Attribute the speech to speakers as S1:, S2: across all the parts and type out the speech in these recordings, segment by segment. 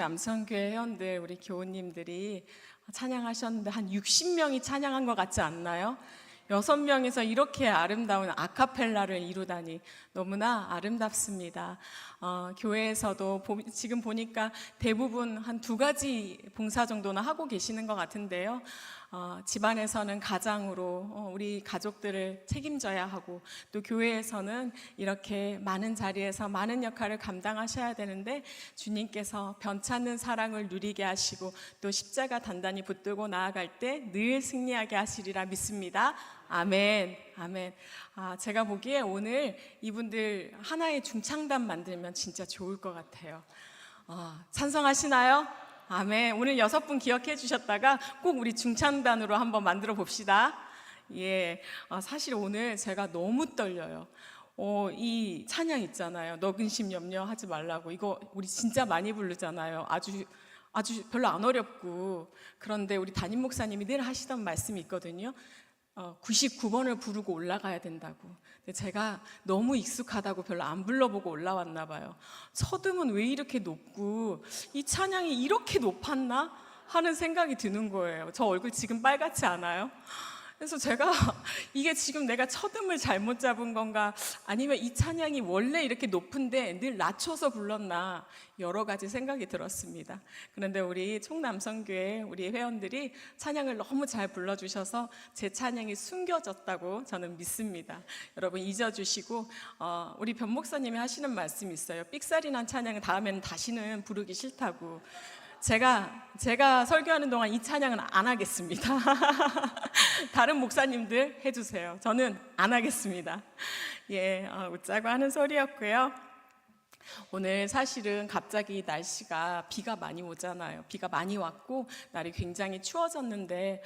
S1: 남성교회 회원들, 우리 교우님들이 찬양하셨는데 한 60명이 찬양한 것 같지 않나요? 6명에서 이렇게 아름다운 아카펠라를 이루다니 너무나 아름답습니다. 교회에서도 지금 보니까 대부분 한 2가지 봉사 정도는 하고 계시는 것 같은데요. 집안에서는 가장으로 우리 가족들을 책임져야 하고, 또 교회에서는 이렇게 많은 자리에서 많은 역할을 감당하셔야 되는데, 주님께서 변찮는 사랑을 누리게 하시고 또 십자가 단단히 붙들고 나아갈 때 늘 승리하게 하시리라 믿습니다. 아멘. 아멘. 제가 보기에 오늘 이분들 하나의 중창단 만들면 진짜 좋을 것 같아요. 찬성하시나요? 아멘. 오늘 6분 기억해 주셨다가 꼭 우리 중창단으로 한번 만들어 봅시다. 예. 사실 오늘 제가 너무 떨려요. 이 찬양 있잖아요. 너 근심 염려하지 말라고. 이거 우리 진짜 많이 부르잖아요. 아주 별로 안 어렵고. 그런데 우리 담임 목사님이 늘 하시던 말씀이 있거든요. 99번을 부르고 올라가야 된다고. 근데 제가 너무 익숙하다고 별로 안 불러보고 올라왔나 봐요. 첫음은 왜 이렇게 높고 이 찬양이 이렇게 높았나 하는 생각이 드는 거예요. 저 얼굴 지금 빨갛지 않아요? 그래서 제가 이게 지금 내가 첫음을 잘못 잡은 건가, 아니면 이 찬양이 원래 이렇게 높은데 늘 낮춰서 불렀나, 여러 가지 생각이 들었습니다. 그런데 우리 총남성교회 우리 회원들이 찬양을 너무 잘 불러주셔서 제 찬양이 숨겨졌다고 저는 믿습니다. 여러분 잊어주시고, 우리 변 목사님이 하시는 말씀이 있어요. 삑살이 난 찬양은 다음에는 다시는 부르기 싫다고. 제가 설교하는 동안 이 찬양은 안 하겠습니다. 다른 목사님들 해주세요. 저는 안 하겠습니다. 예, 웃자고 하는 소리였고요. 오늘 사실은 갑자기 날씨가 비가 많이 오잖아요. 비가 많이 왔고 날이 굉장히 추워졌는데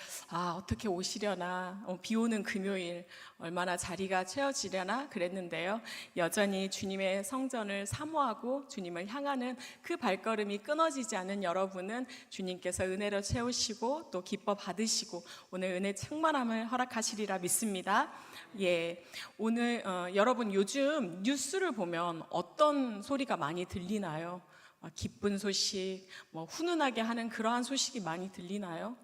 S1: 어떻게 오시려나, 비 오는 금요일 얼마나 자리가 채워지려나 그랬는데요. 여전히 주님의 성전을 사모하고 주님을 향하는 그 발걸음이 끊어지지 않은 여러분은 주님께서 은혜로 채우시고 또 기뻐 받으시고 오늘 은혜 충만함을 허락하시리라 믿습니다. 예, 오늘 여러분 요즘 뉴스를 보면 어떤 소리가 많이 들리나요? 기쁜 소식, 훈훈하게 하는 그러한 소식이 많이 들리나요?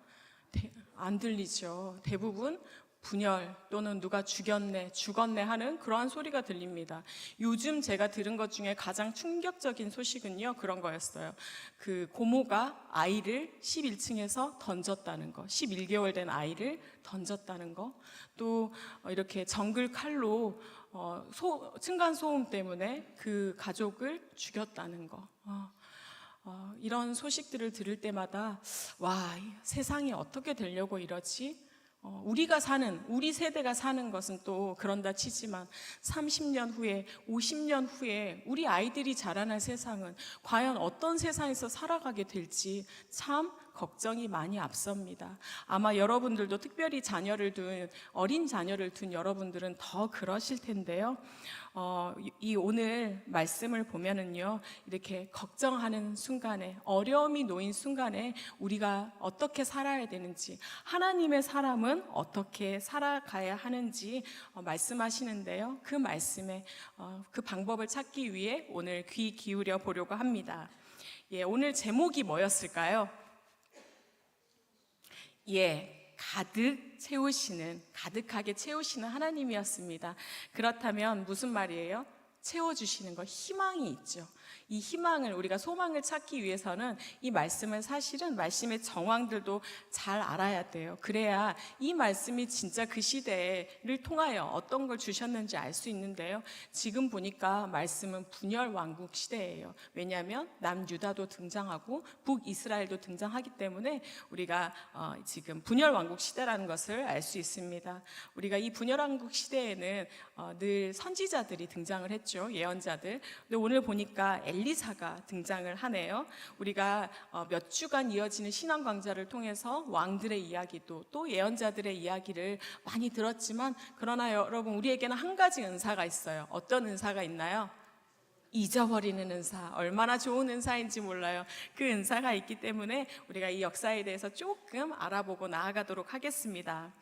S1: 안 들리죠. 대부분 분열 또는 누가 죽었네 하는 그러한 소리가 들립니다. 요즘 제가 들은 것 중에 가장 충격적인 소식은요, 그런 거였어요. 그 고모가 아이를 11층에서 던졌다는 거, 11개월 된 아이를 던졌다는 거, 또 이렇게 정글 칼로 층간소음 때문에 그 가족을 죽였다는 거. 이런 소식들을 들을 때마다 세상이 어떻게 되려고 이러지? 우리 세대가 사는 것은 또 그런다 치지만 30년 후에, 50년 후에 우리 아이들이 자라날 세상은 과연 어떤 세상에서 살아가게 될지 참 걱정이 많이 앞섭니다. 아마 여러분들도 특별히 어린 자녀를 둔 여러분들은 더 그러실 텐데요. 이 오늘 말씀을 보면은요, 이렇게 걱정하는 순간에, 어려움이 놓인 순간에 우리가 어떻게 살아야 되는지, 하나님의 사람은 어떻게 살아가야 하는지 말씀하시는데요. 그 말씀에 그 방법을 찾기 위해 오늘 귀 기울여 보려고 합니다. 예, 오늘 제목이 뭐였을까요? 예, 가득하게 채우시는 하나님이었습니다. 그렇다면 무슨 말이에요? 채워주시는 거, 희망이 있죠. 이 희망을, 우리가 소망을 찾기 위해서는 이 말씀을, 사실은 말씀의 정황들도 잘 알아야 돼요. 그래야 이 말씀이 진짜 그 시대를 통하여 어떤 걸 주셨는지 알 수 있는데요. 지금 보니까 말씀은 분열 왕국 시대예요. 왜냐하면 남유다도 등장하고 북이스라엘도 등장하기 때문에 우리가 지금 분열 왕국 시대라는 것을 알 수 있습니다. 우리가 이 분열 왕국 시대에는 늘 선지자들이 등장을 했죠. 예언자들. 근데 오늘 보니까 엘리사가 등장을 하네요. 우리가 몇 주간 이어지는 신앙 강좌를 통해서 왕들의 이야기도 또 예언자들의 이야기를 많이 들었지만, 그러나 여러분, 우리에게는 한 가지 은사가 있어요. 어떤 은사가 있나요? 잊어버리는 은사, 얼마나 좋은 은사인지 몰라요. 그 은사가 있기 때문에 우리가 이 역사에 대해서 조금 알아보고 나아가도록 하겠습니다.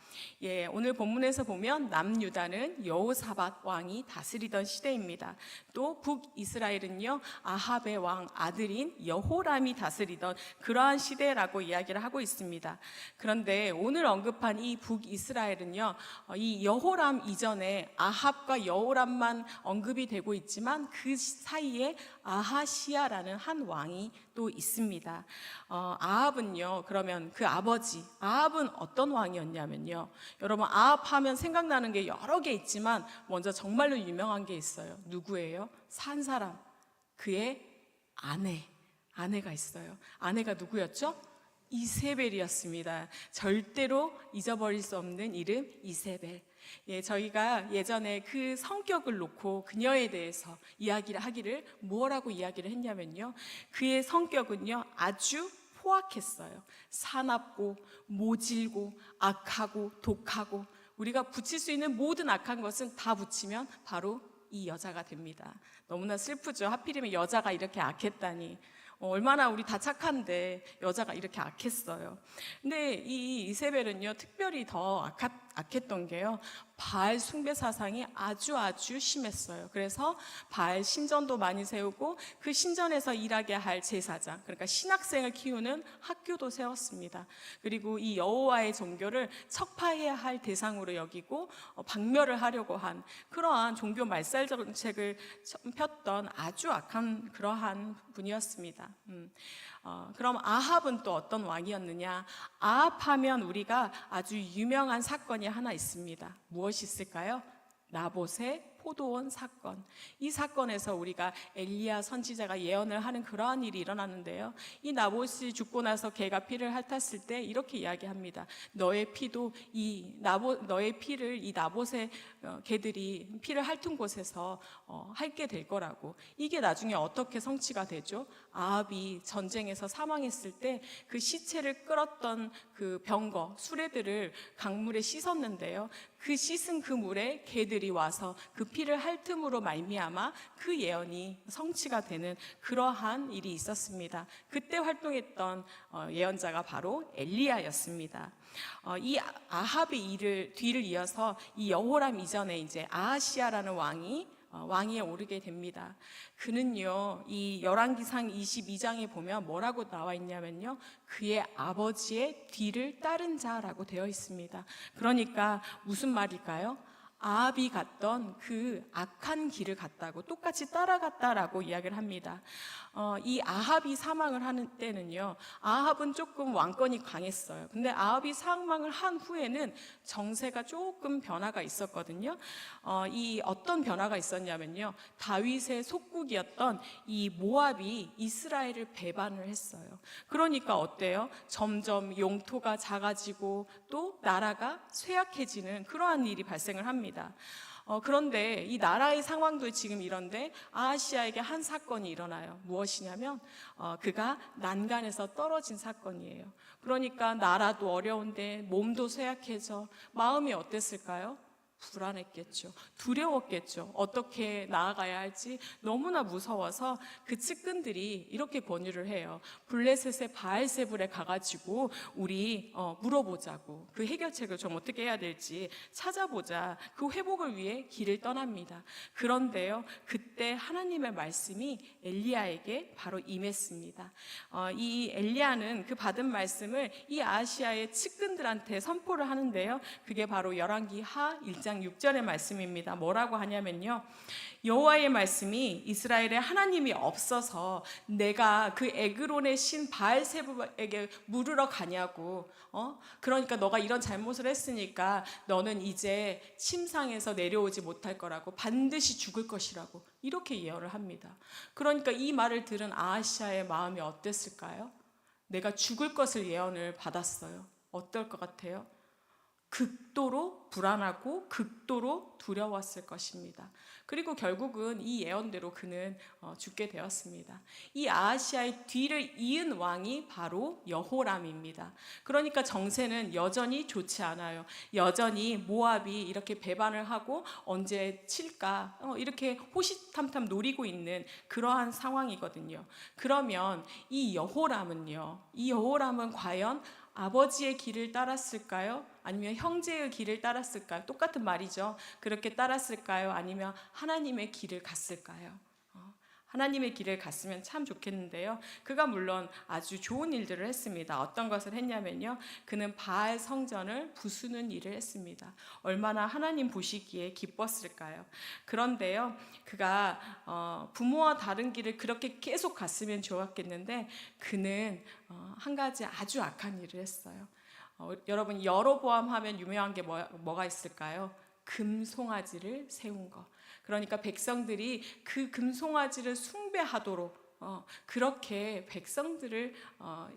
S1: 예, 오늘 본문에서 보면 남유다는 여호사밧 왕이 다스리던 시대입니다. 또 북이스라엘은요, 아합의 왕 아들인 여호람이 다스리던 그러한 시대라고 이야기를 하고 있습니다. 그런데 오늘 언급한 이 북이스라엘은요, 이 여호람 이전에 아합과 여호람만 언급이 되고 있지만 그 사이에 아하시야라는 한 왕이 또 있습니다. 아합은요, 그러면 그 아버지 아합은 어떤 왕이었냐면요, 여러분 아합 하면 생각나는 게 여러 개 있지만 먼저 정말로 유명한 게 있어요. 누구예요? 산 사람, 그의 아내가 있어요. 아내가 누구였죠? 이세벨이었습니다. 절대로 잊어버릴 수 없는 이름 이세벨. 예, 저희가 예전에 그 성격을 놓고 그녀에 대해서 이야기를 하기를 뭐라고 이야기를 했냐면요, 그의 성격은요 아주 포악했어요. 사납고 모질고 악하고 독하고, 우리가 붙일 수 있는 모든 악한 것은 다 붙이면 바로 이 여자가 됩니다. 너무나 슬프죠. 하필이면 여자가 이렇게 악했다니. 얼마나 우리 다 착한데 여자가 이렇게 악했어요. 근데 이 이세벨은요, 특별히 더 악했던 게요, 바알 숭배 사상이 아주 심했어요. 그래서 바알 신전도 많이 세우고 그 신전에서 일하게 할 제사장, 그러니까 신학생을 키우는 학교도 세웠습니다. 그리고 이 여호와의 종교를 척파해야 할 대상으로 여기고 박멸을 하려고 한 그러한 종교 말살 정책을 폈던 아주 악한 그러한 분이었습니다. 그럼 아합은 또 어떤 왕이었느냐? 아합하면 우리가 아주 유명한 사건이 하나 있습니다. 무엇이 있을까요? 나봇의 포도원 사건. 이 사건에서 우리가 엘리야 선지자가 예언을 하는 그러한 일이 일어났는데요, 이 나봇이 죽고 나서 개가 피를 핥았을 때 이렇게 이야기합니다. 너의 피를 이 나봇의 개들이 피를 핥은 곳에서 핥게 될 거라고. 이게 나중에 어떻게 성취가 되죠? 아합이 전쟁에서 사망했을 때 그 시체를 끌었던 그 병거 수레들을 강물에 씻었는데요, 그 씻은 그 물에 개들이 와서 그 피를 핥음으로 말미암아 그 예언이 성취가 되는 그러한 일이 있었습니다. 그때 활동했던 예언자가 바로 엘리야였습니다. 이 아합의 뒤를 이어서 이 여호람 이전에 이제 아하시야라는 왕위에 오르게 됩니다. 그는요, 이 열왕기상 22장에 보면 뭐라고 나와 있냐면요, 그의 아버지의 뒤를 따른 자라고 되어 있습니다. 그러니까 무슨 말일까요? 아합이 갔던 그 악한 길을 갔다고, 똑같이 따라갔다라고 이야기를 합니다. 이 아합이 사망을 하는 때는요, 아합은 조금 왕권이 강했어요. 근데 아합이 사망을 한 후에는 정세가 조금 변화가 있었거든요. 이 어떤 변화가 있었냐면요, 다윗의 속국이었던 이 모압이 이스라엘을 배반을 했어요. 그러니까 어때요? 점점 영토가 작아지고 또 나라가 쇠약해지는 그러한 일이 발생을 합니다. 그런데 이 나라의 상황도 지금 이런데 아하시야에게 한 사건이 일어나요. 무엇이냐면 그가 난간에서 떨어진 사건이에요. 그러니까 나라도 어려운데 몸도 쇠약해져 마음이 어땠을까요? 불안했겠죠. 두려웠겠죠. 어떻게 나아가야 할지 너무나 무서워서 그 측근들이 이렇게 권유를 해요. 블레셋의 바알세불에 가가지고 우리 물어보자고, 그 해결책을 좀 어떻게 해야 될지 찾아보자. 그 회복을 위해 길을 떠납니다. 그런데요, 그때 하나님의 말씀이 엘리야에게 바로 임했습니다. 이 엘리야는 그 받은 말씀을 이 아시아의 측근들한테 선포를 하는데요, 그게 바로 열왕기 하 1장 6절의 말씀입니다. 뭐라고 하냐면요, 여호와의 말씀이 이스라엘에 하나님이 없어서 내가 그 에그론의 신 바알세불에게 물으러 가냐고. 그러니까 너가 이런 잘못을 했으니까 너는 이제 침상에서 내려오지 못할 거라고, 반드시 죽을 것이라고 이렇게 예언을 합니다. 그러니까 이 말을 들은 아하시야의 마음이 어땠을까요? 내가 죽을 것을 예언을 받았어요. 어떨 것 같아요? 극도로 불안하고 극도로 두려웠을 것입니다. 그리고 결국은 이 예언대로 그는 죽게 되었습니다. 이 아하시아의 뒤를 이은 왕이 바로 여호람입니다. 그러니까 정세는 여전히 좋지 않아요. 여전히 모압이 이렇게 배반을 하고 언제 칠까 이렇게 호시탐탐 노리고 있는 그러한 상황이거든요. 그러면 이 여호람은 과연 아버지의 길을 따랐을까요? 아니면 형제의 길을 따랐을까요? 똑같은 말이죠. 그렇게 따랐을까요? 아니면 하나님의 길을 갔을까요? 하나님의 길을 갔으면 참 좋겠는데요. 그가 물론 아주 좋은 일들을 했습니다. 어떤 것을 했냐면요. 그는 바알 성전을 부수는 일을 했습니다. 얼마나 하나님 보시기에 기뻤을까요? 그런데요. 그가 부모와 다른 길을 그렇게 계속 갔으면 좋았겠는데 그는 한 가지 아주 악한 일을 했어요. 여러분 여로보암 하면 유명한 게 뭐가 있을까요? 금송아지를 세운 것. 그러니까 백성들이 그 금송아지를 숭배하도록 그렇게 백성들을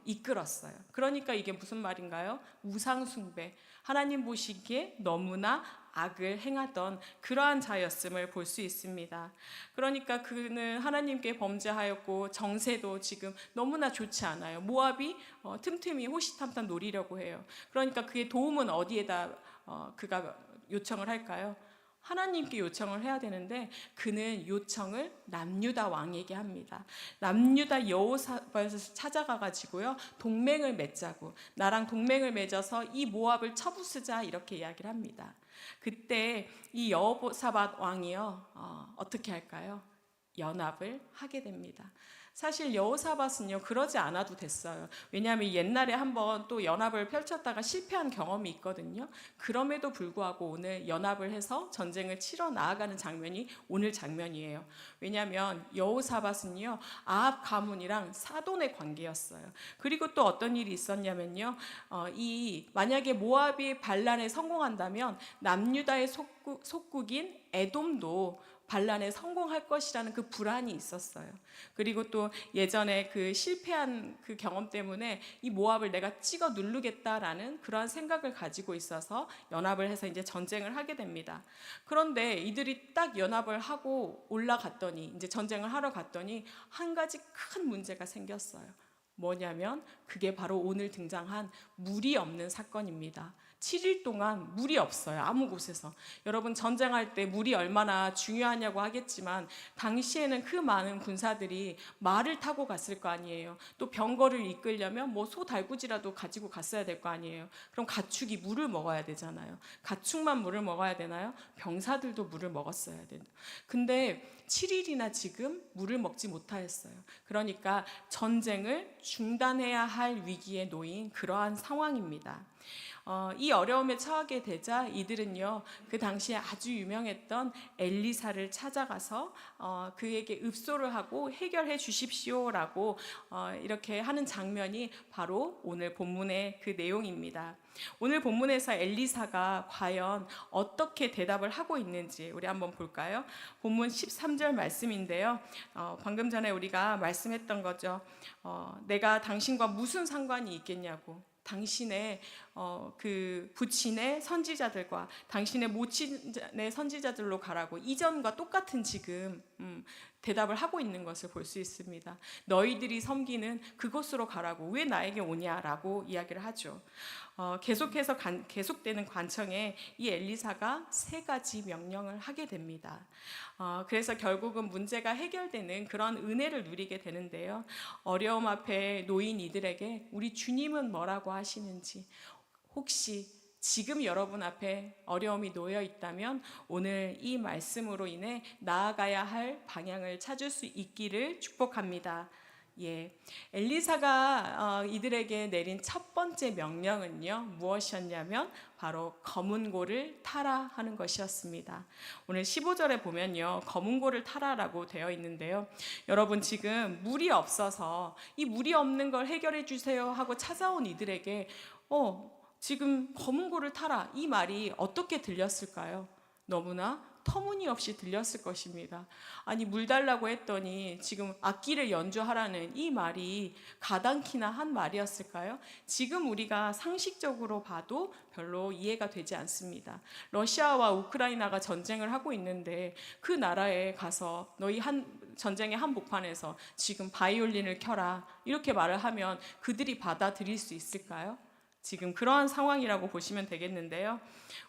S1: 이끌었어요. 그러니까 이게 무슨 말인가요? 우상숭배. 하나님 보시기에 너무나 악을 행하던 그러한 자였음을 볼 수 있습니다. 그러니까 그는 하나님께 범죄하였고 정세도 지금 너무나 좋지 않아요. 모압이 틈틈이 호시탐탐 노리려고 해요. 그러니까 그의 도움은 어디에다 그가 요청을 할까요? 하나님께 요청을 해야 되는데 그는 요청을 남유다 왕에게 합니다. 남유다 여호사밧을 찾아가 가지고요 동맹을 맺자고, 나랑 동맹을 맺어서 이 모압을 쳐부수자 이렇게 이야기를 합니다. 그때 이 여호사밧 왕이요 어떻게 할까요? 연합을 하게 됩니다. 사실 여호사밧은요 그러지 않아도 됐어요. 왜냐하면 옛날에 한번 또 연합을 펼쳤다가 실패한 경험이 있거든요. 그럼에도 불구하고 오늘 연합을 해서 전쟁을 치러 나아가는 장면이 오늘 장면이에요. 왜냐하면 여호사밧은요 아합 가문이랑 사돈의 관계였어요. 그리고 또 어떤 일이 있었냐면요 만약에 모압이 반란에 성공한다면 남유다의 속국인 에돔도 반란에 성공할 것이라는 그 불안이 있었어요. 그리고 또 예전에 그 실패한 그 경험 때문에 이 모압을 내가 찍어 누르겠다라는 그러한 생각을 가지고 있어서 연합을 해서 이제 전쟁을 하게 됩니다. 그런데 이들이 딱 연합을 하고 올라갔더니 이제 전쟁을 하러 갔더니 한 가지 큰 문제가 생겼어요. 뭐냐면 그게 바로 오늘 등장한 물이 없는 사건입니다. 7일 동안 물이 없어요. 아무 곳에서. 여러분 전쟁할 때 물이 얼마나 중요하냐고 하겠지만 당시에는 그 많은 군사들이 말을 타고 갔을 거 아니에요. 또 병거를 이끌려면 뭐 소 달구지라도 가지고 갔어야 될 거 아니에요. 그럼 가축이 물을 먹어야 되잖아요. 가축만 물을 먹어야 되나요? 병사들도 물을 먹었어야 돼요. 근데 7일이나 지금 물을 먹지 못하였어요. 그러니까 전쟁을 중단해야 할 위기에 놓인 그러한 상황입니다. 이 어려움에 처하게 되자 이들은요 그 당시에 아주 유명했던 엘리사를 찾아가서 그에게 읍소를 하고 해결해 주십시오라고 이렇게 하는 장면이 바로 오늘 본문의 그 내용입니다. 오늘 본문에서 엘리사가 과연 어떻게 대답을 하고 있는지 우리 한번 볼까요? 본문 13절 말씀인데요. 방금 전에 우리가 말씀했던 거죠. 내가 당신과 무슨 상관이 있겠냐고. 당신의 그 부친의 선지자들과 당신의 모친의 선지자들로 가라고 이전과 똑같은 지금 대답을 하고 있는 것을 볼 수 있습니다. 너희들이 섬기는 그곳으로 가라고 왜 나에게 오냐라고 이야기를 하죠. 계속해서 계속되는 관청에 이 엘리사가 3가지 명령을 하게 됩니다. 그래서 결국은 문제가 해결되는 그런 은혜를 누리게 되는데요. 어려움 앞에 놓인 이들에게 우리 주님은 뭐라고 하시는지, 혹시 지금 여러분 앞에 어려움이 놓여 있다면 오늘 이 말씀으로 인해 나아가야 할 방향을 찾을 수 있기를 축복합니다. 엘리사가 이들에게 내린 첫 번째 명령은요 무엇이었냐면 바로 검은 고를 타라 하는 것이었습니다. 오늘 15절에 보면요 검은 고를 타라라고 되어 있는데요, 여러분 지금 물이 없어서 이 물이 없는 걸 해결해 주세요 하고 찾아온 이들에게 지금 검은 고를 타라 이 말이 어떻게 들렸을까요? 너무나 터무니없이 들렸을 것입니다. 아니, 물 달라고 했더니 지금 악기를 연주하라는 이 말이 가당키나 한 말이었을까요? 지금 우리가 상식적으로 봐도 별로 이해가 되지 않습니다. 러시아와 우크라이나가 전쟁을 하고 있는데 그 나라에 가서 너희 전쟁의 한복판에서 지금 바이올린을 켜라 이렇게 말을 하면 그들이 받아들일 수 있을까요? 지금 그러한 상황이라고 보시면 되겠는데요.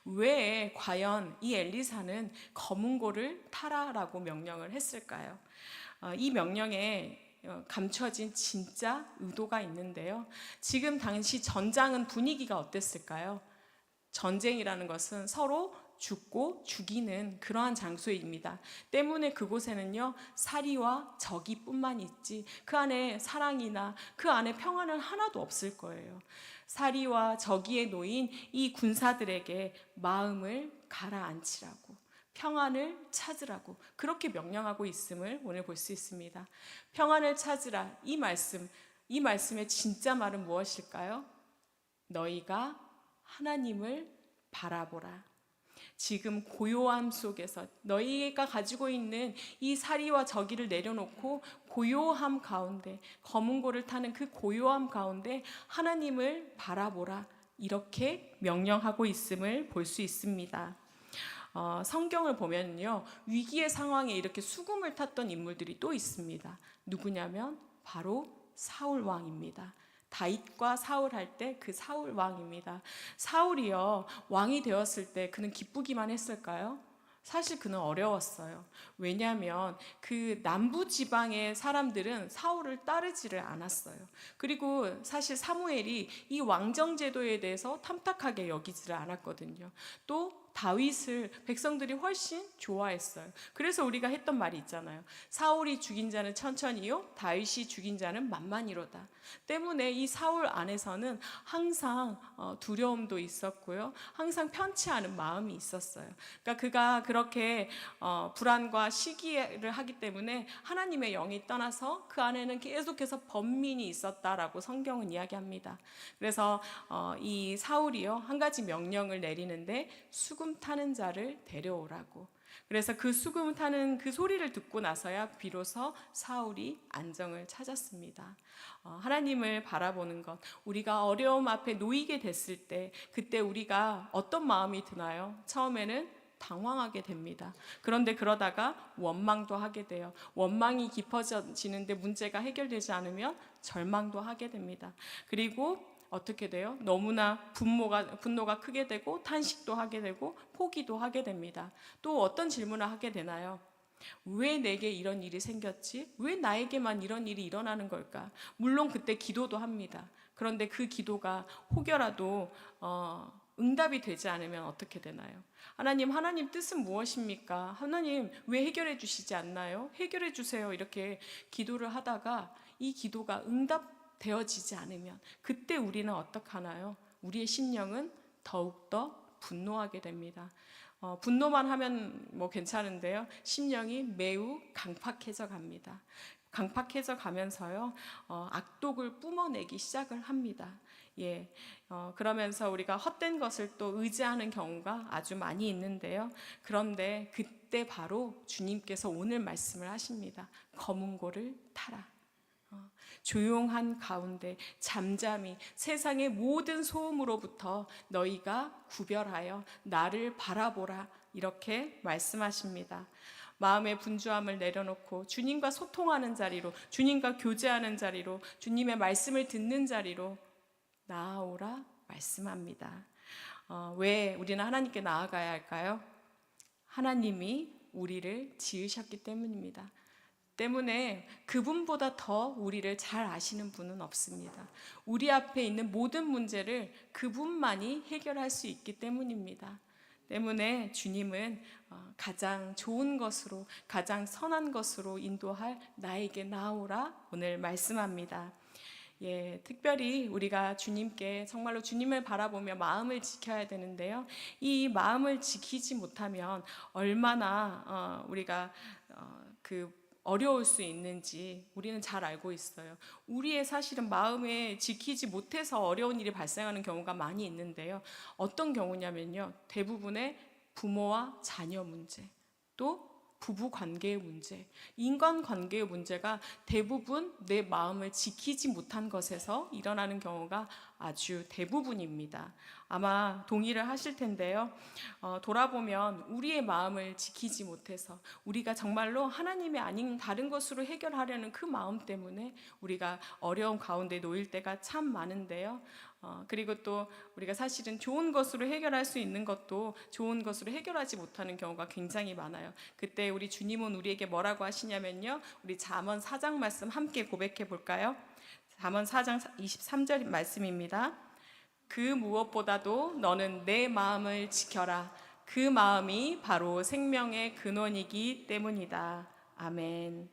S1: 왜 과연 이 엘리사는 검은고를 타라라고 명령을 했을까요? 이 명령에 감춰진 진짜 의도가 있는데요. 지금 당시 전장은 분위기가 어땠을까요? 전쟁이라는 것은 서로 죽고 죽이는 그러한 장소입니다. 때문에 그곳에는요, 사리와 적이뿐만 있지 그 안에 사랑이나 그 안에 평안은 하나도 없을 거예요. 사리와 적이에 놓인 이 군사들에게 마음을 가라앉히라고, 평안을 찾으라고 그렇게 명령하고 있음을 오늘 볼 수 있습니다. 평안을 찾으라, 이 말씀의 진짜 말은 무엇일까요? 너희가 하나님을 바라보라. 지금 고요함 속에서 너희가 가지고 있는 이 사리와 저기를 내려놓고 고요함 가운데, 검은고를 타는 그 고요함 가운데 하나님을 바라보라, 이렇게 명령하고 있음을 볼 수 있습니다. 성경을 보면요, 위기의 상황에 이렇게 수금을 탔던 인물들이 또 있습니다. 누구냐면 바로 사울 왕입니다. 다윗과 사울 할 때 그 사울 왕입니다. 사울이요, 왕이 되었을 때 그는 기쁘기만 했을까요? 사실 그는 어려웠어요. 왜냐하면 그 남부 지방의 사람들은 사울을 따르지를 않았어요. 그리고 사실 사무엘이 이 왕정 제도에 대해서 탐탁하게 여기지를 않았거든요. 또 다윗을 백성들이 훨씬 좋아했어요. 그래서 우리가 했던 말이 있잖아요. 사울이 죽인 자는 천천히요, 다윗이 죽인 자는 만만히로다. 때문에 이 사울 안에서는 항상 두려움도 있었고요, 항상 편치 않은 마음이 있었어요. 그러니까 그가 그렇게 불안과 시기를 하기 때문에 하나님의 영이 떠나서 그 안에는 계속해서 번민이 있었다라고 성경은 이야기합니다. 그래서 이 사울이요, 한 가지 명령을 내리는데 수금 타는 자를 데려오라고. 그래서 그 수금 타는 그 소리를 듣고 나서야 비로소 사울이 안정을 찾았습니다. 하나님을 바라보는 것, 우리가 어려움 앞에 놓이게 됐을 때 그때 우리가 어떤 마음이 드나요? 처음에는 당황하게 됩니다. 그런데 그러다가 원망도 하게 돼요. 원망이 깊어지는데 문제가 해결되지 않으면 절망도 하게 됩니다. 그리고 어떻게 돼요? 너무나 분노가 크게 되고 탄식도 하게 되고 포기도 하게 됩니다. 또 어떤 질문을 하게 되나요? 왜 내게 이런 일이 생겼지? 왜 나에게만 이런 일이 일어나는 걸까? 물론 그때 기도도 합니다. 그런데 그 기도가 혹여라도 응답이 되지 않으면 어떻게 되나요? 하나님 뜻은 무엇입니까? 하나님 왜 해결해 주시지 않나요? 해결해 주세요. 이렇게 기도를 하다가 이 기도가 응답되어지지 않으면 그때 우리는 어떻게 하나요? 우리의 심령은 더욱더 분노하게 됩니다. 분노만 하면 뭐 괜찮은데요, 심령이 매우 강팍해져 갑니다. 강팍해져 가면서요, 악독을 뿜어내기 시작을 합니다. 그러면서 우리가 헛된 것을 또 의지하는 경우가 아주 많이 있는데요. 그런데 그때 바로 주님께서 오늘 말씀을 하십니다. 검은고를 타라. 조용한 가운데 잠잠히 세상의 모든 소음으로부터 너희가 구별하여 나를 바라보라, 이렇게 말씀하십니다. 마음의 분주함을 내려놓고 주님과 소통하는 자리로, 주님과 교제하는 자리로, 주님의 말씀을 듣는 자리로 나아오라 말씀합니다. 왜 우리는 하나님께 나아가야 할까요? 하나님이 우리를 지으셨기 때문입니다. 때문에 그분보다 더 우리를 잘 아시는 분은 없습니다. 우리 앞에 있는 모든 문제를 그분만이 해결할 수 있기 때문입니다. 때문에 주님은 가장 좋은 것으로, 가장 선한 것으로 인도할 나에게 나오라 오늘 말씀합니다. 특별히 우리가 주님께 정말로 주님을 바라보며 마음을 지켜야 되는데요. 이 마음을 지키지 못하면 얼마나 우리가 어려울 수 있는지 우리는 잘 알고 있어요. 우리의 사실은 마음에 지키지 못해서 어려운 일이 발생하는 경우가 많이 있는데요. 어떤 경우냐면요, 대부분의 부모와 자녀 문제, 또 부부 관계의 문제, 인간 관계의 문제가 대부분 내 마음을 지키지 못한 것에서 일어나는 경우가 아주 대부분입니다. 아마 동의를 하실 텐데요. 돌아보면 우리의 마음을 지키지 못해서 우리가 정말로 하나님이 아닌 다른 것으로 해결하려는 그 마음 때문에 우리가 어려운 가운데 놓일 때가 참 많은데요. 그리고 또 우리가 사실은 좋은 것으로 해결할 수 있는 것도 좋은 것으로 해결하지 못하는 경우가 굉장히 많아요. 그때 우리 주님은 우리에게 뭐라고 하시냐면요, 우리 잠언 4장 말씀 함께 고백해 볼까요? 잠언 4장 23절 말씀입니다. 그 무엇보다도 너는 내 마음을 지켜라. 그 마음이 바로 생명의 근원이기 때문이다. 아멘.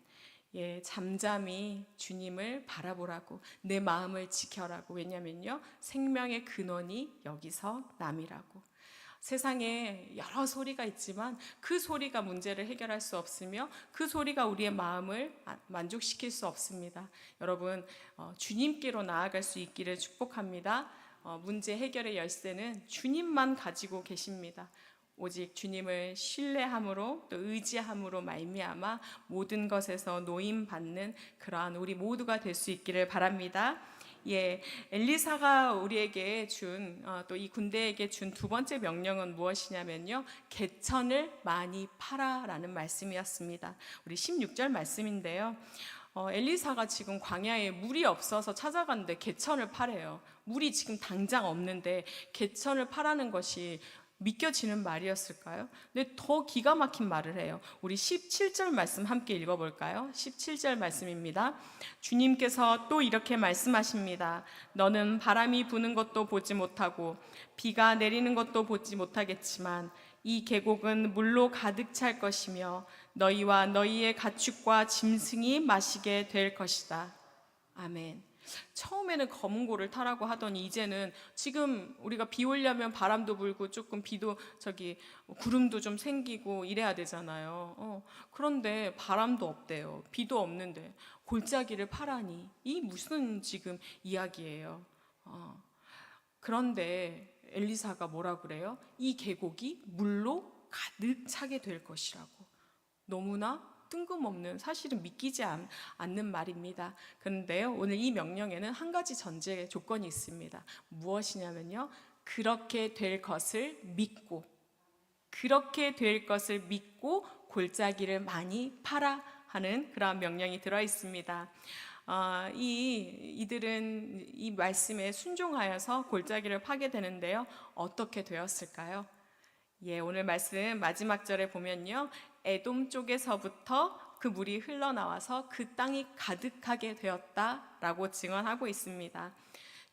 S1: 예, 잠잠히 주님을 바라보라고, 내 마음을 지켜라고. 왜냐면요, 생명의 근원이 여기서 남이라고. 세상에 여러 소리가 있지만 그 소리가 문제를 해결할 수 없으며 그 소리가 우리의 마음을 만족시킬 수 없습니다. 여러분, 주님께로 나아갈 수 있기를 축복합니다. 문제 해결의 열쇠는 주님만 가지고 계십니다. 오직 주님을 신뢰함으로 또 의지함으로 말미암아 모든 것에서 노임 받는 그러한 우리 모두가 될 수 있기를 바랍니다. 예, 엘리사가 우리에게 준 또 이 군대에게 준 두 번째 명령은 무엇이냐면요, 개천을 많이 팔아라는 말씀이었습니다. 우리 16절 말씀인데요. 엘리사가 지금 광야에 물이 없어서 찾아갔는데 개천을 파래요. 물이 지금 당장 없는데 개천을 파라는 것이 믿겨지는 말이었을까요? 근데 더 기가 막힌 말을 해요. 우리 17절 말씀 함께 읽어볼까요? 17절 말씀입니다. 주님께서 또 이렇게 말씀하십니다. 너는 바람이 부는 것도 보지 못하고 비가 내리는 것도 보지 못하겠지만 이 계곡은 물로 가득 찰 것이며 너희와 너희의 가축과 짐승이 마시게 될 것이다. 아멘. 처음에는 검은고를 타라고 하더니 이제는 지금 우리가 비 오려면 바람도 불고 조금 구름도 좀 생기고 이래야 되잖아요. 그런데 바람도 없대요. 비도 없는데 골짜기를 파라니, 이 무슨 지금 이야기예요. 그런데 엘리사가 뭐라 그래요? 이 계곡이 물로 가득 차게 될 것이라고. 너무나 뜬금없는, 사실은 믿기지 않는 말입니다. 그런데요, 오늘 이 명령에는 한 가지 전제 조건이 있습니다. 무엇이냐면요, 그렇게 될 것을 믿고, 그렇게 될 것을 믿고 골짜기를 많이 파라 하는 그러한 명령이 들어 있습니다. 이들은 이 말씀에 순종하여서 골짜기를 파게 되는데요, 어떻게 되었을까요? 예, 오늘 말씀 마지막 절에 보면요, 에돔 쪽에서부터 그 물이 흘러나와서 그 땅이 가득하게 되었다라고 증언하고 있습니다.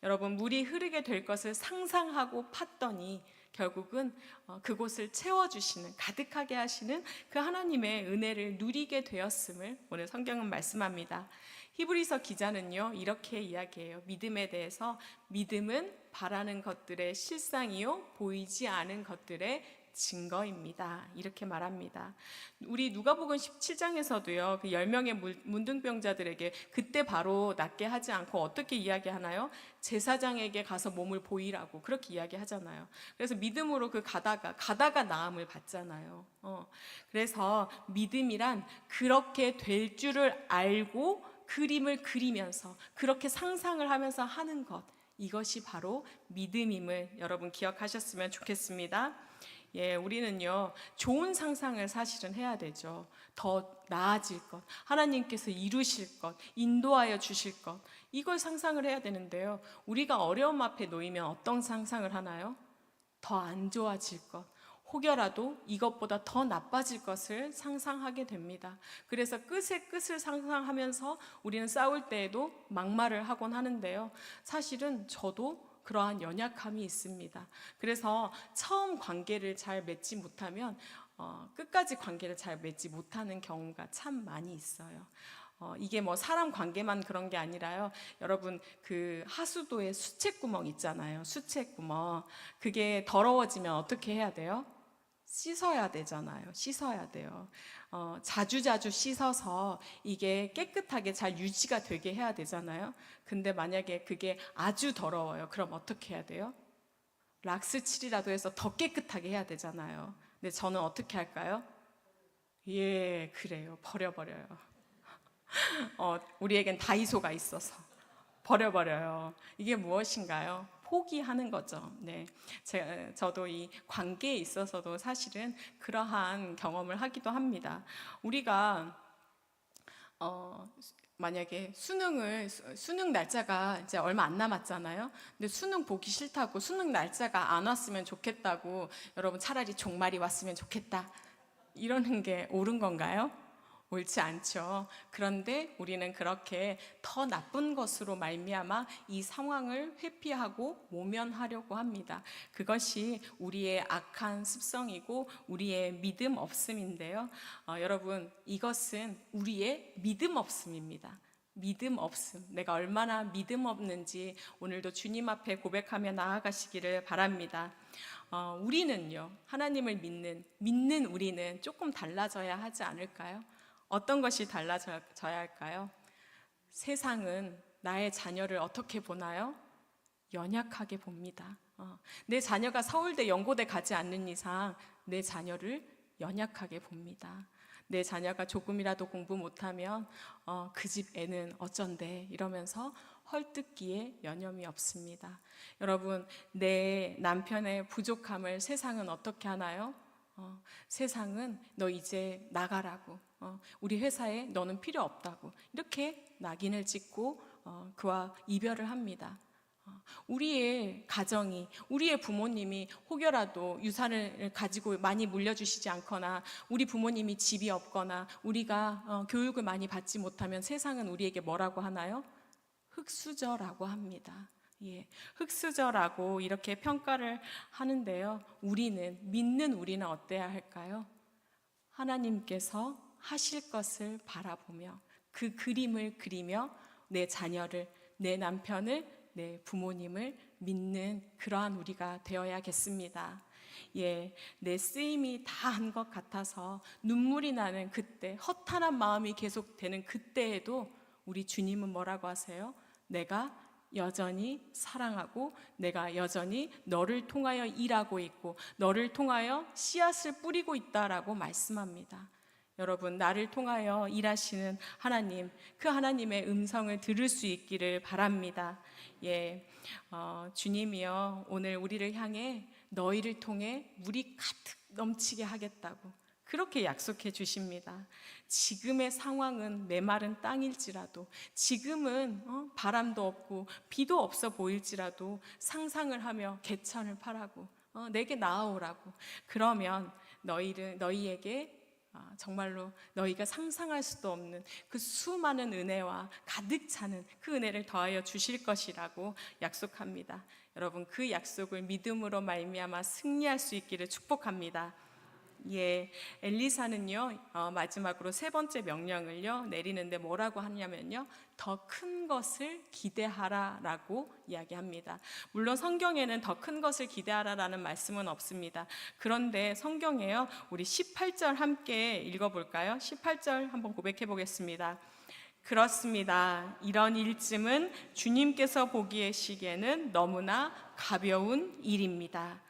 S1: 여러분, 물이 흐르게 될 것을 상상하고 팠더니 결국은 그곳을 채워주시는, 가득하게 하시는 그 하나님의 은혜를 누리게 되었음을 오늘 성경은 말씀합니다. 히브리서 기자는요, 이렇게 이야기해요. 믿음에 대해서, 믿음은 바라는 것들의 실상이요 보이지 않은 것들의 증거입니다. 이렇게 말합니다. 우리 누가복음 17장에서도요, 그 10명의 문둥병자들에게 그때 바로 낫게 하지 않고 어떻게 이야기하나요? 제사장에게 가서 몸을 보이라고 그렇게 이야기하잖아요. 그래서 믿음으로 가다가 나음을 받잖아요. 그래서 믿음이란 그렇게 될 줄을 알고 그림을 그리면서 그렇게 상상을 하면서 하는 것, 이것이 바로 믿음임을 여러분 기억하셨으면 좋겠습니다. 예, 우리는요, 좋은 상상을 사실은 해야 되죠. 더 나아질 것, 하나님께서 이루실 것, 인도하여 주실 것, 이걸 상상을 해야 되는데요, 우리가 어려움 앞에 놓이면 어떤 상상을 하나요? 더 안 좋아질 것, 혹여라도 이것보다 더 나빠질 것을 상상하게 됩니다. 그래서 끝의 끝을 상상하면서 우리는 싸울 때에도 막말을 하곤 하는데요, 사실은 저도 그러한 연약함이 있습니다. 그래서 처음 관계를 잘 맺지 못하면 끝까지 관계를 잘 맺지 못하는 경우가 참 많이 있어요. 이게 뭐 사람 관계만 그런 게 아니라요, 여러분, 그 하수도에 수채구멍 있잖아요. 수채구멍, 그게 더러워지면 어떻게 해야 돼요? 씻어야 되잖아요. 씻어야 돼요. 자주자주 씻어서 이게 깨끗하게 잘 유지가 되게 해야 되잖아요. 근데 만약에 그게 아주 더러워요. 그럼 어떻게 해야 돼요? 락스 칠이라도 해서 더 깨끗하게 해야 되잖아요. 근데 저는 어떻게 할까요? 예, 그래요. 버려버려요. 우리에겐 다이소가 있어서 버려버려요. 이게 무엇인가요? 포기하는 거죠. 네, 저도 이 관계에 있어서도 사실은 그러한 경험을 하기도 합니다. 우리가 만약에 수능 날짜가 이제 얼마 안 남았잖아요. 근데 수능 보기 싫다고 수능 날짜가 안 왔으면 좋겠다고 여러분 차라리 종말이 왔으면 좋겠다 이러는 게 옳은 건가요? 옳지 않죠. 그런데 우리는 그렇게 더 나쁜 것으로 말미암아 이 상황을 회피하고 모면하려고 합니다. 그것이 우리의 악한 습성이고 우리의 믿음 없음인데요. 여러분, 이것은 우리의 믿음 없음입니다. 믿음 없음. 내가 얼마나 믿음 없는지 오늘도 주님 앞에 고백하며 나아가시기를 바랍니다. 우리는요, 하나님을 믿는 우리는 조금 달라져야 하지 않을까요? 어떤 것이 달라져야 할까요? 세상은 나의 자녀를 어떻게 보나요? 연약하게 봅니다. 내 자녀가 서울대, 연고대 가지 않는 이상 내 자녀를 연약하게 봅니다. 내 자녀가 조금이라도 공부 못하면 그 집 애는 어쩐데 이러면서 헐뜯기에 여념이 없습니다. 여러분, 내 남편의 부족함을 세상은 어떻게 하나요? 세상은 너 이제 나가라고, 우리 회사에 너는 필요 없다고 이렇게 낙인을 찍고 그와 이별을 합니다. 우리의 가정이, 우리의 부모님이 혹여라도 유산을 가지고 많이 물려주시지 않거나 우리 부모님이 집이 없거나 우리가 교육을 많이 받지 못하면 세상은 우리에게 뭐라고 하나요? 흙수저라고 합니다. 예, 흙수저라고 이렇게 평가를 하는데요. 믿는 우리는 어때야 할까요? 하나님께서 하실 것을 바라보며 그 그림을 그리며 내 자녀를, 내 남편을, 내 부모님을 믿는 그러한 우리가 되어야겠습니다. 예, 내 쓰임이 다 한 것 같아서 눈물이 나는 그때, 허탄한 마음이 계속되는 그때에도 우리 주님은 뭐라고 하세요? 내가 여전히 사랑하고 내가 여전히 너를 통하여 일하고 있고 너를 통하여 씨앗을 뿌리고 있다라고 말씀합니다. 여러분, 나를 통하여 일하시는 하나님, 그 하나님의 음성을 들을 수 있기를 바랍니다. 예, 주님이여 오늘 우리를 향해 너희를 통해 물이 가득 넘치게 하겠다고 그렇게 약속해 주십니다. 지금의 상황은 메마른 땅일지라도, 지금은 바람도 없고 비도 없어 보일지라도 상상을 하며 개천을 파라고, 내게 나아오라고. 그러면 너희에게 정말로 너희가 상상할 수도 없는 그 수많은 은혜와 가득 차는 그 은혜를 더하여 주실 것이라고 약속합니다. 여러분, 그 약속을 믿음으로 말미암아 승리할 수 있기를 축복합니다. 예, 엘리사는요, 마지막으로 세 번째 명령을요 내리는데 뭐라고 하냐면요, 더 큰 것을 기대하라라고 이야기합니다. 물론 성경에는 더 큰 것을 기대하라라는 말씀은 없습니다. 그런데 성경에요, 우리 18절 함께 읽어볼까요? 18절 한번 고백해 보겠습니다. 그렇습니다. 이런 일쯤은 주님께서 보기에시기에는 너무나 가벼운 일입니다.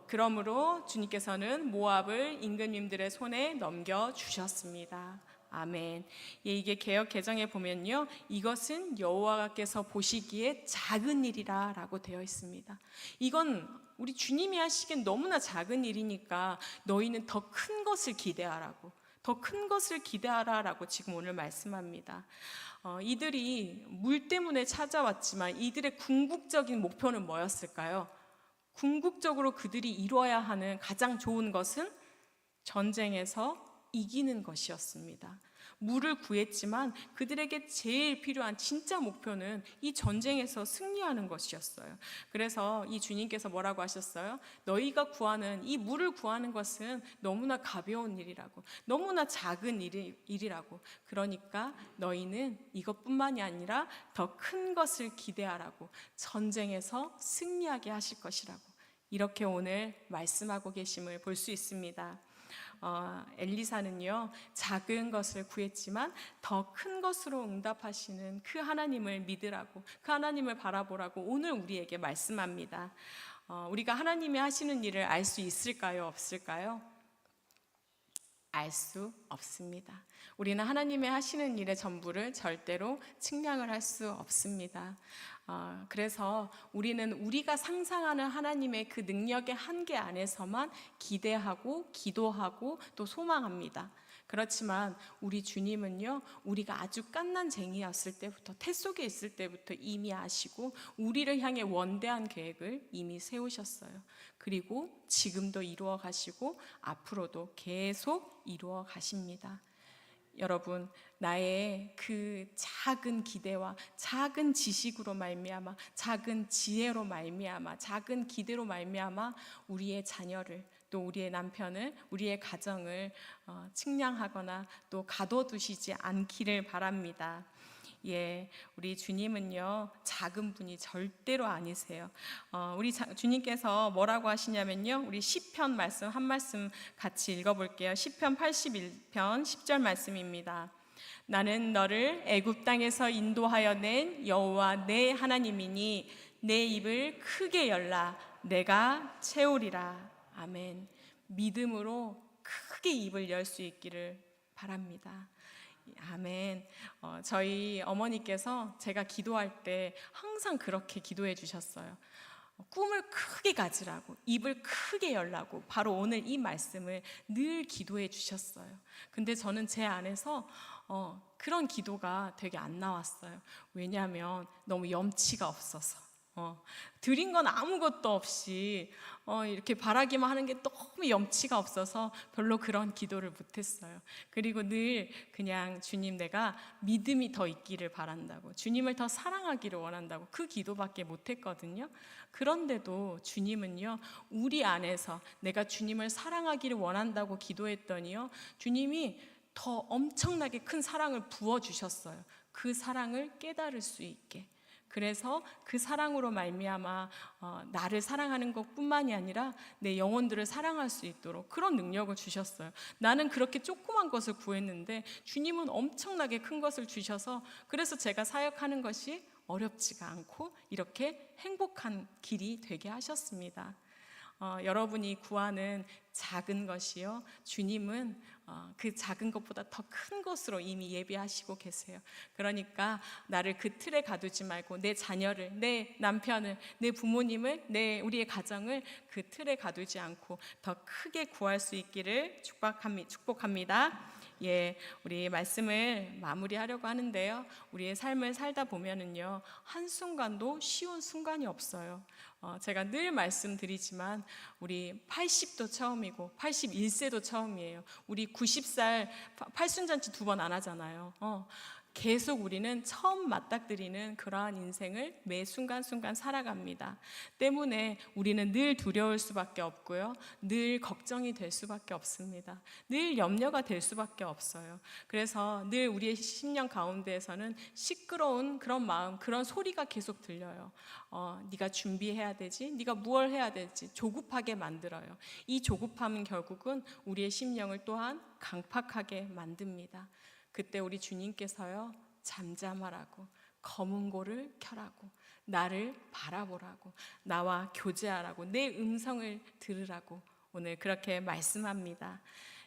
S1: 그러므로 주님께서는 모압을 임금님들의 손에 넘겨주셨습니다. 아멘. 예, 이게 개역 개정에 보면요, 이것은 여호와께서 보시기에 작은 일이라 라고 되어 있습니다. 이건 우리 주님이 하시기엔 너무나 작은 일이니까 너희는 더 큰 것을 기대하라고, 더 큰 것을 기대하라라고 지금 오늘 말씀합니다. 이들이 물 때문에 찾아왔지만 이들의 궁극적인 목표는 뭐였을까요? 궁극적으로 그들이 이루어야 하는 가장 좋은 것은 전쟁에서 이기는 것이었습니다. 물을 구했지만 그들에게 제일 필요한 진짜 목표는 이 전쟁에서 승리하는 것이었어요. 그래서 이 주님께서 뭐라고 하셨어요? 너희가 구하는 이 물을 구하는 것은 너무나 가벼운 일이라고, 너무나 작은 일이라고. 그러니까 너희는 이것뿐만이 아니라 더 큰 것을 기대하라고, 전쟁에서 승리하게 하실 것이라고, 이렇게 오늘 말씀하고 계심을 볼 수 있습니다. 엘리사는요, 작은 것을 구했지만 더 큰 것으로 응답하시는 그 하나님을 믿으라고, 그 하나님을 바라보라고 오늘 우리에게 말씀합니다. 우리가 하나님이 하시는 일을 알 수 있을까요? 없을까요? 알 수 없습니다. 우리는 하나님의 하시는 일의 전부를 절대로 측량을 할 수 없습니다. 그래서 우리는 우리가 상상하는 하나님의 그 능력의 한계 안에서만 기대하고 기도하고 또 소망합니다. 그렇지만 우리 주님은요, 우리가 아주 갓난쟁이였을 때부터, 태 속에 있을 때부터 이미 아시고 우리를 향해 원대한 계획을 이미 세우셨어요. 그리고 지금도 이루어 가시고 앞으로도 계속 이루어 가십니다. 여러분, 나의 그 작은 기대와 작은 지식으로 말미암아, 작은 지혜로 말미암아, 작은 기대로 말미암아 우리의 자녀를, 또 우리의 남편을, 우리의 가정을 측량하거나 또 가둬두시지 않기를 바랍니다. 예, 우리 주님은요, 작은 분이 절대로 아니세요. 우리 주님께서 뭐라고 하시냐면요, 우리 시편 말씀 한 말씀 같이 읽어볼게요. 시편 81편 10절 말씀입니다. 나는 너를 애굽 땅에서 인도하여 낸 여호와 내 하나님이니 내 입을 크게 열라 내가 채우리라. 아멘. 믿음으로 크게 입을 열 수 있기를 바랍니다. 아멘. 저희 어머니께서 제가 기도할 때 항상 그렇게 기도해 주셨어요. 꿈을 크게 가지라고, 입을 크게 열라고, 바로 오늘 이 말씀을 늘 기도해 주셨어요. 근데 저는 제 안에서 그런 기도가 되게 안 나왔어요. 왜냐하면 너무 염치가 없어서. 드린 건 아무것도 없이 이렇게 바라기만 하는 게 너무 염치가 없어서 별로 그런 기도를 못했어요. 그리고 늘 그냥 주님, 내가 믿음이 더 있기를 바란다고, 주님을 더 사랑하기를 원한다고, 그 기도밖에 못했거든요. 그런데도 주님은요, 우리 안에서 내가 주님을 사랑하기를 원한다고 기도했더니요, 주님이 더 엄청나게 큰 사랑을 부어주셨어요. 그 사랑을 깨달을 수 있게. 그래서 그 사랑으로 말미암아 나를 사랑하는 것뿐만이 아니라 내 영혼들을 사랑할 수 있도록 그런 능력을 주셨어요. 나는 그렇게 조그만 것을 구했는데 주님은 엄청나게 큰 것을 주셔서, 그래서 제가 사역하는 것이 어렵지가 않고 이렇게 행복한 길이 되게 하셨습니다. 여러분이 구하는 작은 것이요, 주님은 그 작은 것보다 더 큰 것으로 이미 예비하시고 계세요. 그러니까 나를 그 틀에 가두지 말고 내 자녀를, 내 남편을, 내 부모님을, 우리의 가정을 그 틀에 가두지 않고 더 크게 구할 수 있기를 축복합니다. 예, 우리 말씀을 마무리하려고 하는데요, 우리의 삶을 살다 보면은요, 한순간도 쉬운 순간이 없어요. 제가 늘 말씀드리지만 우리 80도 처음이고 81세도 처음이에요. 우리 90살 팔순잔치 2번 안 하잖아요. 계속 우리는 처음 맞닥뜨리는 그러한 인생을 매 순간순간 살아갑니다. 때문에 우리는 늘 두려울 수밖에 없고요, 늘 걱정이 될 수밖에 없습니다. 늘 염려가 될 수밖에 없어요. 그래서 늘 우리의 심령 가운데에서는 시끄러운 그런 마음, 그런 소리가 계속 들려요. 네가 준비해야 되지, 네가 무엇을 해야 되지, 조급하게 만들어요. 이 조급함은 결국은 우리의 심령을 또한 강팍하게 만듭니다. 그때 우리 주님께서요, 잠잠하라고, 검은고를 켜라고, 나를 바라보라고, 나와 교제하라고, 내 음성을 들으라고 오늘 그렇게 말씀합니다.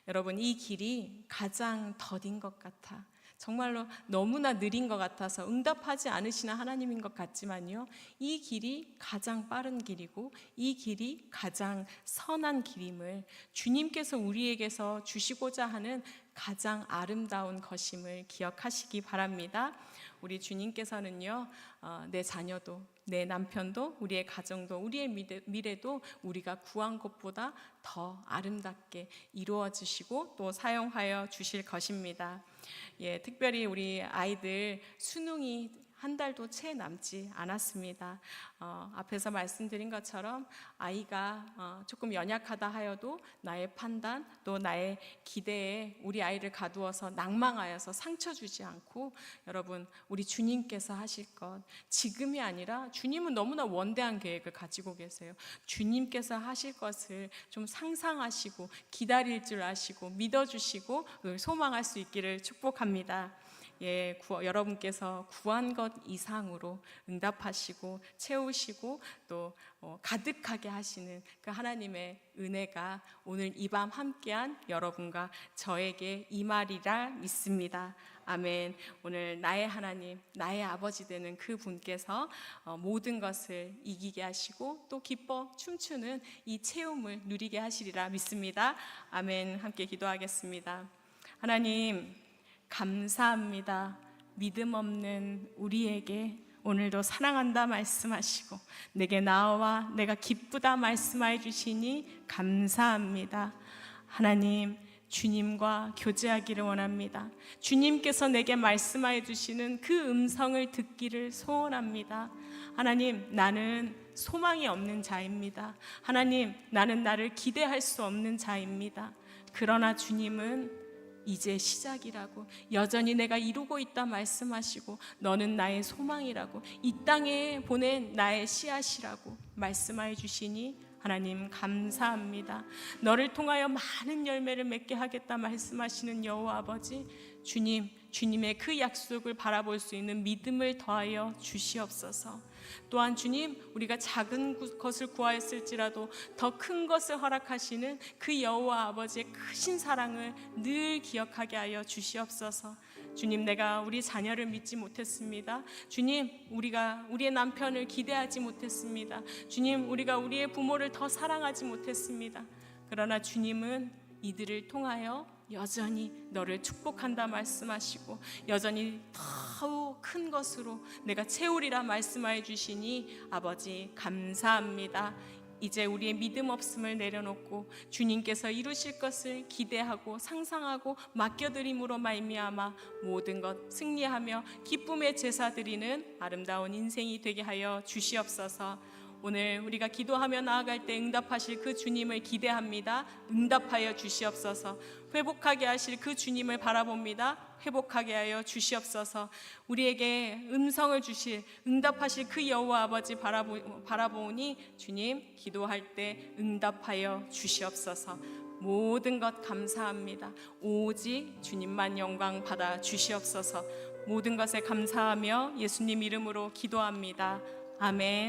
S1: 여러분, 이 길이 가장 더딘 것 같아, 정말로 너무나 느린 것 같아서 응답하지 않으시는 하나님인 것 같지만요, 이 길이 가장 빠른 길이고 이 길이 가장 선한 길임을, 주님께서 우리에게서 주시고자 하는 가장 아름다운 것임을 기억하시기 바랍니다. 우리 주님께서는요, 내 자녀도, 내 남편도, 우리의 가정도, 우리의 미래도 우리가 구한 것보다 더 아름답게 이루어 주시고 또 사용하여 주실 것입니다. 예, 특별히 우리 아이들 수능이 한 달도 채 남지 않았습니다. 앞에서 말씀드린 것처럼 아이가 조금 연약하다 하여도 나의 판단 또 나의 기대에 우리 아이를 가두어서 낭망하여서 상처 주지 않고, 여러분, 우리 주님께서 하실 것, 지금이 아니라 주님은 너무나 원대한 계획을 가지고 계세요. 주님께서 하실 것을 좀 상상하시고 기다릴 줄 아시고 믿어주시고 소망할 수 있기를 축복합니다. 여러분께서 구한 것 이상으로 응답하시고 채우시고 또 가득하게 하시는 그 하나님의 은혜가 오늘 이 밤 함께한 여러분과 저에게 임하리라 믿습니다. 아멘. 오늘 나의 하나님, 나의 아버지 되는 그 분께서 모든 것을 이기게 하시고 또 기뻐 춤추는 이 체험을 누리게 하시리라 믿습니다. 아멘. 함께 기도하겠습니다. 하나님, 감사합니다. 믿음 없는 우리에게 오늘도 사랑한다 말씀하시고 내게 나와 내가 기쁘다 말씀해 주시니 감사합니다. 하나님, 주님과 교제하기를 원합니다. 주님께서 내게 말씀해 주시는 그 음성을 듣기를 소원합니다. 하나님, 나는 소망이 없는 자입니다. 하나님, 나는 나를 기대할 수 없는 자입니다. 그러나 주님은 이제 시작이라고, 여전히 내가 이루고 있다 말씀하시고 너는 나의 소망이라고, 이 땅에 보낸 나의 씨앗이라고 말씀해 주시니 하나님 감사합니다. 너를 통하여 많은 열매를 맺게 하겠다 말씀하시는 여호와 아버지, 주님의 그 약속을 바라볼 수 있는 믿음을 더하여 주시옵소서. 또한 주님, 우리가 작은 것을 구하였을지라도 더 큰 것을 허락하시는 그 여호와 아버지의 크신 사랑을 늘 기억하게 하여 주시옵소서. 주님, 내가 우리 자녀를 믿지 못했습니다. 주님, 우리가 우리의 남편을 기대하지 못했습니다. 주님, 우리가 우리의 부모를 더 사랑하지 못했습니다. 그러나 주님은 이들을 통하여 여전히 너를 축복한다 말씀하시고 여전히 더욱 큰 것으로 내가 채우리라 말씀하여 주시니 아버지 감사합니다. 이제 우리의 믿음 없음을 내려놓고 주님께서 이루실 것을 기대하고 상상하고 맡겨드림으로 말미암아 모든 것 승리하며 기쁨의 제사 드리는 아름다운 인생이 되게 하여 주시옵소서. 오늘 우리가 기도하며 나아갈 때 응답하실 그 주님을 기대합니다. 응답하여 주시옵소서. 회복하게 하실 그 주님을 바라봅니다. 회복하게 하여 주시옵소서. 우리에게 음성을 주실 응답하실 그 여호와 아버지 바라보니 주님, 기도할 때 응답하여 주시옵소서. 모든 것 감사합니다. 오직 주님만 영광 받아 주시옵소서. 모든 것에 감사하며 예수님 이름으로 기도합니다. 아멘.